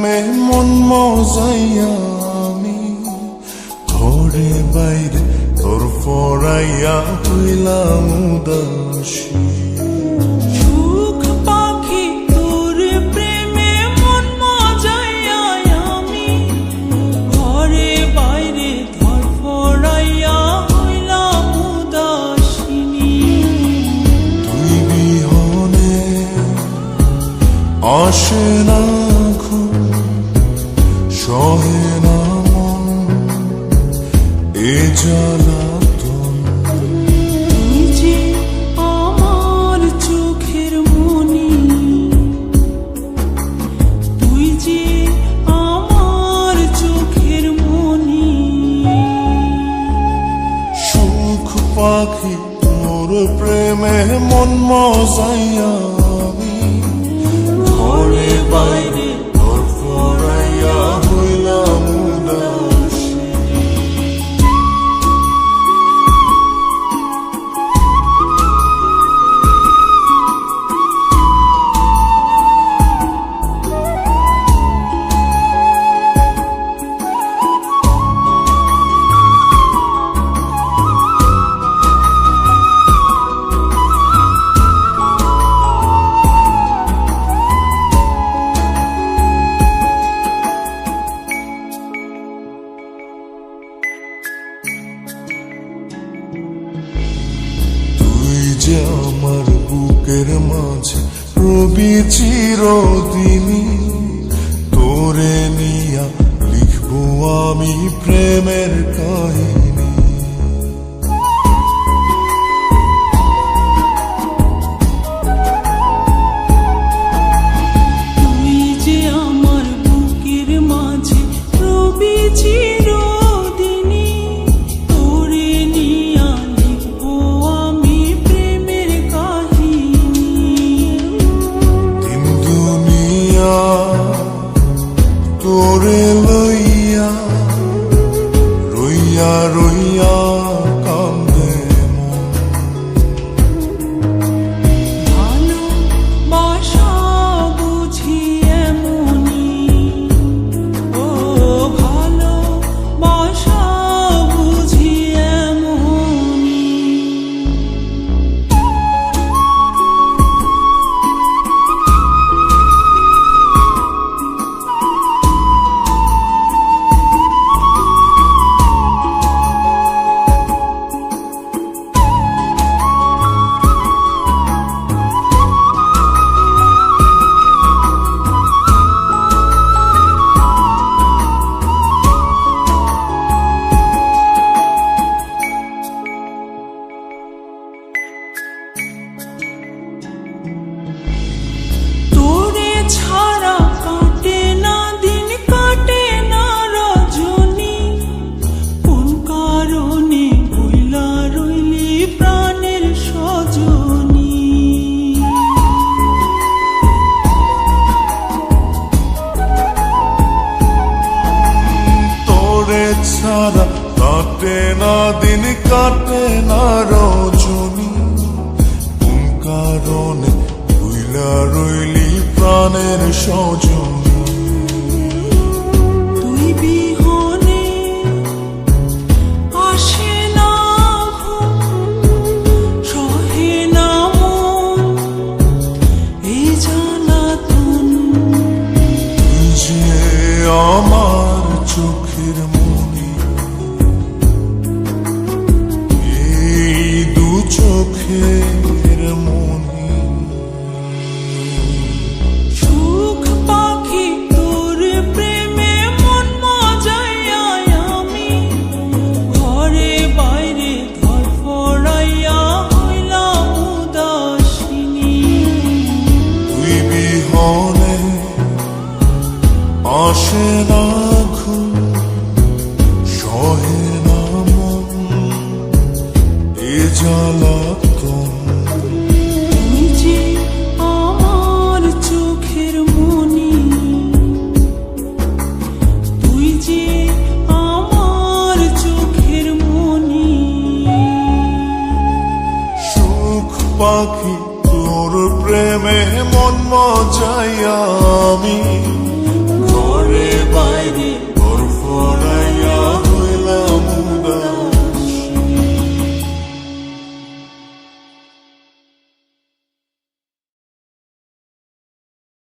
প্রেমে মন মজাইয়া আমি ঘরে বাইরে তোর ফরাইয়া হইলাম উদাসী। সুখ পাখি তোর প্রেমে মন মজাইয়া আমি ঘরে বাইরে তোর ফরাইয়া হইলাম উদাসিনী। তুই বিহনে আসে না ঘুম, সহে না মন এ জ্বালাতন। তুই যে আমার চোখের মনি, তুই যে আমার চোখের মনি। সুখ পাখি তোর প্রেমে মন মজাইয়া আমি ঘরে বাইরে তোর ফরাইয়া হইলাম উদাসী। যে আমার বুকের মাঝে রবি চিরদিনই, তোরে নিয়া লিখবো আমি প্রেমের কাহিনী। তুই যে আমার বুকের মাঝে রবি চিরদিনই, তোরে নিয়া লিখবো আমি প্রেমের কাহিনী। দিন দুনিয়া তোরে লইয়া রইয়া রইয়া কান্দে মন। ভালোবাসা বুঝি এমনি, ও ভালোবাসা বুঝি এমনি। তোরে ছাড়া কাটে না দিন, কাটে না রজনী। কোন কারণে ভুইলা রইলি প্রাণের সজনী। তোরে ছাড়া কাটে না দিন, কাটে না রজনী। কোন কারণে ভুইলা রইলি প্রাণের সজনী। তুই বিহনে আসে না ঘুম, সহে না মন এই জ্বালাতন। তুই যে আমার চোখের মনি, এই দু চোখের মনি। সুখ পাখি তোর প্রেমে মন মজাইয়া আমি ঘরে বাইরে ঘর ফরাইয়া হইলাম উদাসিনী। তুই বিহনে আসে না ঘুম, সহে না মন এ জ্বালাতন। তুই যে আমার চোখের মনি, তুই যে আমার চোখের মনি। সুখ পাখি তোর প্রেমে মন মজাইয়া আমি